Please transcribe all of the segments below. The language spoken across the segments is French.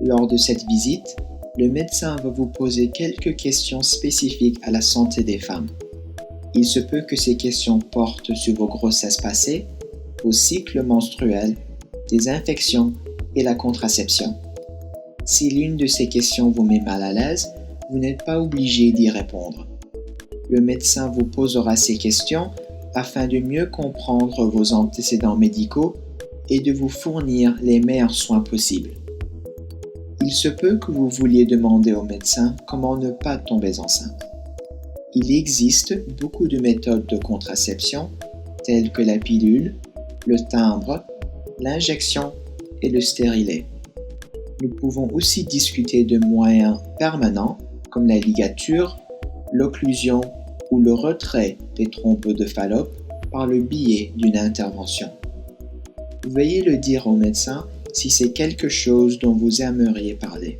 Lors de cette visite, le médecin va vous poser quelques questions spécifiques à la santé des femmes. Il se peut que ces questions portent sur vos grossesses passées, vos cycles menstruels, des infections et la contraception. Si l'une de ces questions vous met mal à l'aise, vous n'êtes pas obligé d'y répondre. Le médecin vous posera ces questions afin de mieux comprendre vos antécédents médicaux et de vous fournir les meilleurs soins possibles. Il se peut que vous vouliez demander au médecin comment ne pas tomber enceinte. Il existe beaucoup de méthodes de contraception telles que la pilule, le timbre, l'injection et le stérilet. Nous pouvons aussi discuter de moyens permanents comme la ligature, l'occlusion ou le retrait des trompes de Fallope par le biais d'une intervention. Veuillez le dire au médecin si c'est quelque chose dont vous aimeriez parler.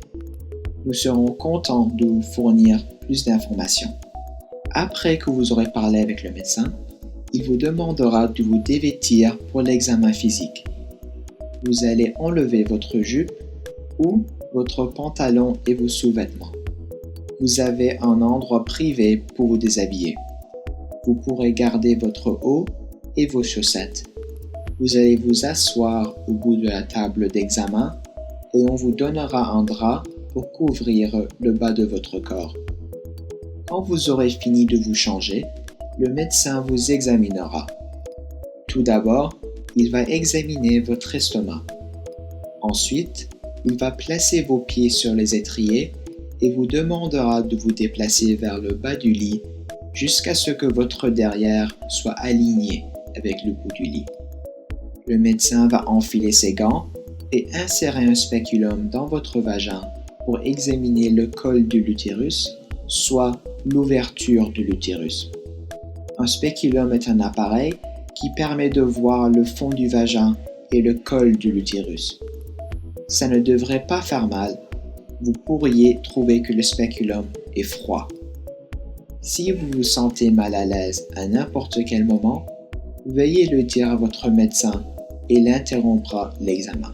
Nous serons contents de vous fournir plus d'informations. Après que vous aurez parlé avec le médecin, il vous demandera de vous dévêtir pour l'examen physique. Vous allez enlever votre jupe ou votre pantalon et vos sous-vêtements. Vous avez un endroit privé pour vous déshabiller. Vous pourrez garder votre haut et vos chaussettes. Vous allez vous asseoir au bout de la table d'examen et on vous donnera un drap pour couvrir le bas de votre corps. Quand vous aurez fini de vous changer, le médecin vous examinera. Tout d'abord, il va examiner votre estomac. Ensuite, il va placer vos pieds sur les étriers et vous demandera de vous déplacer vers le bas du lit jusqu'à ce que votre derrière soit aligné avec le bout du lit. Le médecin va enfiler ses gants et insérer un spéculum dans votre vagin pour examiner le col de l'utérus, soit l'ouverture de l'utérus. Un spéculum est un appareil qui permet de voir le fond du vagin et le col de l'utérus. Ça ne devrait pas faire mal. Vous pourriez trouver que le spéculum est froid. Si vous vous sentez mal à l'aise à n'importe quel moment, veuillez le dire à votre médecin et il interrompra l'examen.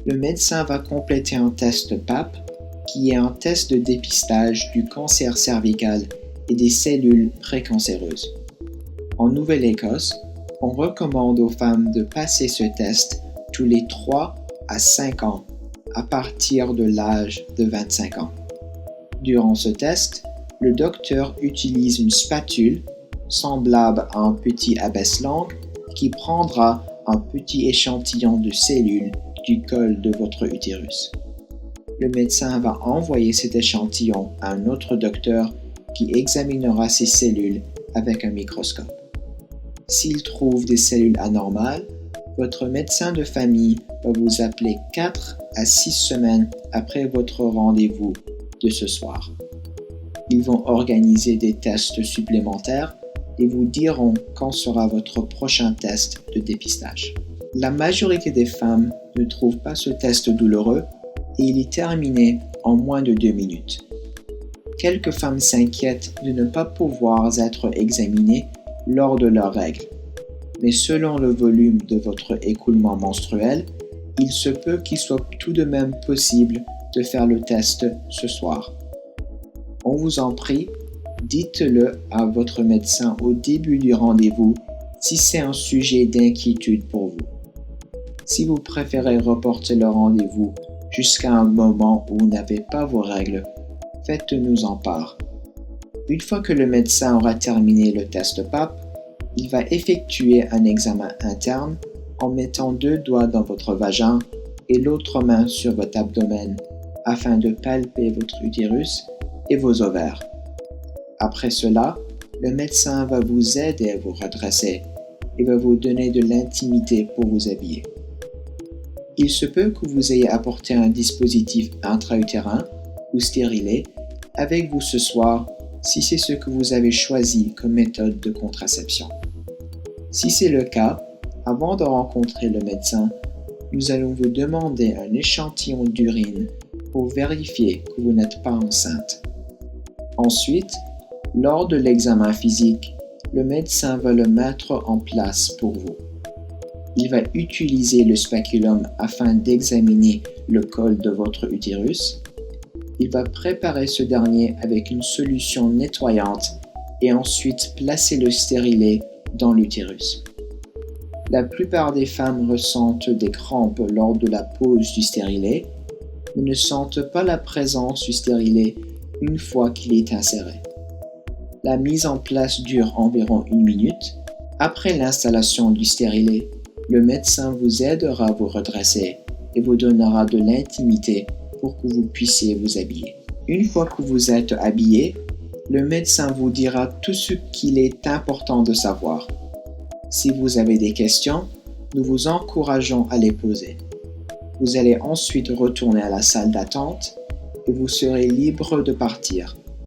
Le médecin va compléter un test PAP qui est un test de dépistage du cancer cervical et des cellules précancéreuses. En Nouvelle-Écosse, on recommande aux femmes de passer ce test tous les 3 à 5 ans à partir de l'âge de 25 ans. Durant ce test, le docteur utilise une spatule semblable à un petit abaisse-langue qui prendra un petit échantillon de cellules du col de votre utérus. Le médecin va envoyer cet échantillon à un autre docteur qui examinera ces cellules avec un microscope. S'il trouve des cellules anormales, votre médecin de famille va vous appeler 4 à 6 semaines après votre rendez-vous de ce soir. Ils vont organiser des tests supplémentaires et vous diront quand sera votre prochain test de dépistage. La majorité des femmes ne trouvent pas ce test douloureux et il est terminé en moins de 2 minutes. Quelques femmes s'inquiètent de ne pas pouvoir être examinées lors de leurs règles, mais selon le volume de votre écoulement menstruel, il se peut qu'il soit tout de même possible de faire le test ce soir. On vous en prie, dites-le à votre médecin au début du rendez-vous si c'est un sujet d'inquiétude pour vous. Si vous préférez reporter le rendez-vous jusqu'à un moment où vous n'avez pas vos règles, faites-nous en part. Une fois que le médecin aura terminé le test PAP, il va effectuer un examen interne en mettant 2 doigts dans votre vagin et l'autre main sur votre abdomen afin de palper votre utérus et vos ovaires. Après cela, le médecin va vous aider à vous redresser et va vous donner de l'intimité pour vous habiller. Il se peut que vous ayez apporté un dispositif intra-utérin ou stérilet avec vous ce soir si c'est ce que vous avez choisi comme méthode de contraception. Si c'est le cas, avant de rencontrer le médecin, nous allons vous demander un échantillon d'urine pour vérifier que vous n'êtes pas enceinte. Ensuite, lors de l'examen physique, le médecin va le mettre en place pour vous. Il va utiliser le spatulum afin d'examiner le col de votre utérus. Il va préparer ce dernier avec une solution nettoyante et ensuite placer le stérilet dans l'utérus. La plupart des femmes ressentent des crampes lors de la pose du stérilet, mais ne sentent pas la présence du stérilet une fois qu'il est inséré. La mise en place dure environ 1 minute. Après l'installation du stérilet, le médecin vous aidera à vous redresser et vous donnera de l'intimité pour que vous puissiez vous habiller. Une fois que vous êtes habillé, le médecin vous dira tout ce qu'il est important de savoir. Si vous avez des questions, nous vous encourageons à les poser. Vous allez ensuite retourner à la salle d'attente et vous serez libre de partir.